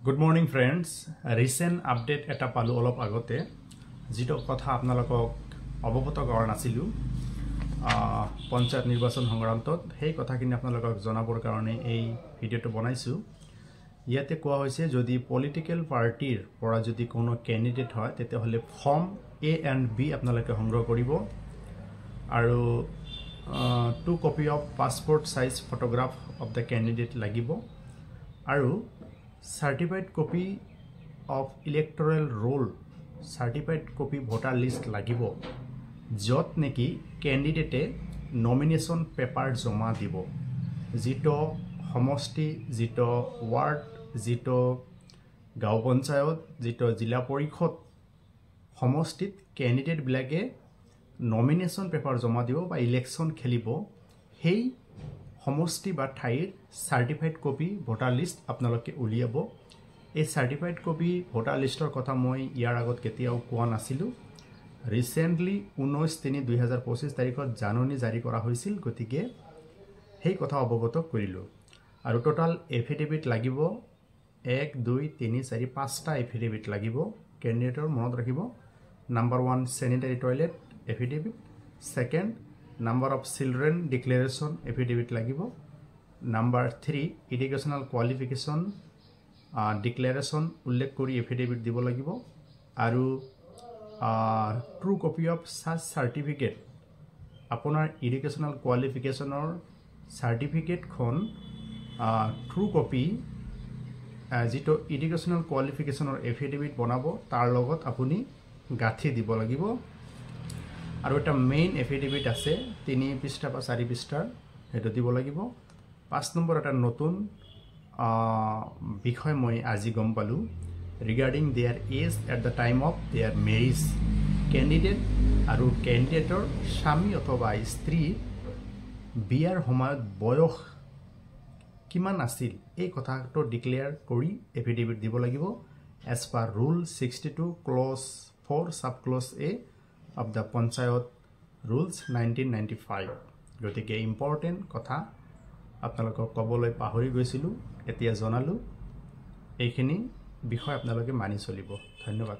Good morning friends. Recent update eta palu olop agote jito kotha apnalokok obogota kora nasilu panchayat nirbachon সংগ্ৰামত সেই কথাখিনি আপোনালোকক জনাবৰ কাৰণে এই ভিডিওটো বনাইছো। ইয়াতে কোৱা হৈছে যদি পলিটিক্যাল পাৰ্টিৰ পৰা যদি কোনো ক্যান্ডিডেট হয় তেতে হলে ফৰ্ম A and B আপোনালোকে সংগ্ৰহ কৰিব আৰু 2 copy of passport size photograph of the candidate লাগিব আৰু certified copy of electoral roll certified copy voter list লাগিব যত নেকি ক্যান্ডিডেটে নমিনেশন পেপার জমা দিব জিটো সমষ্টি জিটো ওয়ার্ড জিটো গাঁও পঞ্চায়ত জিটো জিলা পরিষদ সমষ্টিত ক্যান্ডিডেট বিলাকে নমিনেশন পেপার জমা দিব বা ইলেকশন খেলিব সেই সমষ্টি বা ঠাইৰ সাৰ্টিফাইড কপি ভোটাৰ লিষ্ট আপোনালোকে উলিয়াব। এই সাৰ্টিফাইড কপি ভোটাৰ লিষ্টৰ কথা মই ইয়াৰ আগত কেতিয়াও কোৱা নাছিলো। ৰিসেন্টলি 19/3/2025 তাৰিখত জাননী জাৰি কৰা হৈছিল, গতিকে সেই কথা অৱগত কৰিলো। আৰু টোটাল এফিডেভিট লাগিব 1 2 3 4 5টা এফিডেভিট লাগিব। ক্যান্ডিডেটৰ মনত ৰাখিব number 1 sanitary toilet affidavit, second number of children declaration affidavit lagibo, number 3 educational qualification declaration ullekh kori affidavit dibo lagibo aru true copy of such certificate apunar educational qualification or certificate khon true copy jito educational qualification or affidavit banabo tar logot apuni gathi dibo lagibo। আৰু এটা main affidavit আছে 3 পৃষ্ঠা বা 4 পৃষ্ঠাৰ হেতু দিব লাগিব। 5 number এটা নতুন বিষয় মই আজি গম পালো regarding their age at the time of their marriage. Candidate আৰু ক্যান্ডিডেটৰ স্বামী অথবা স্ত্ৰী বিয়াৰ সময়ত বয়স কিমান আছিল এই কথাটো ডিক্লেয়াৰ কৰি এফিডেভিট দিব লাগিব as per rule 62 clause 4 sub clause A of the Panchayat rules 1995। গতিকে ইম্পৰ্টেন্ট কথা আপোনালোকক কবলৈ পাহৰি গৈছিলো, এতিয়া জনালো। এইখিনি বিষয় আপোনালোকে মানি চলিব। ধন্যবাদ।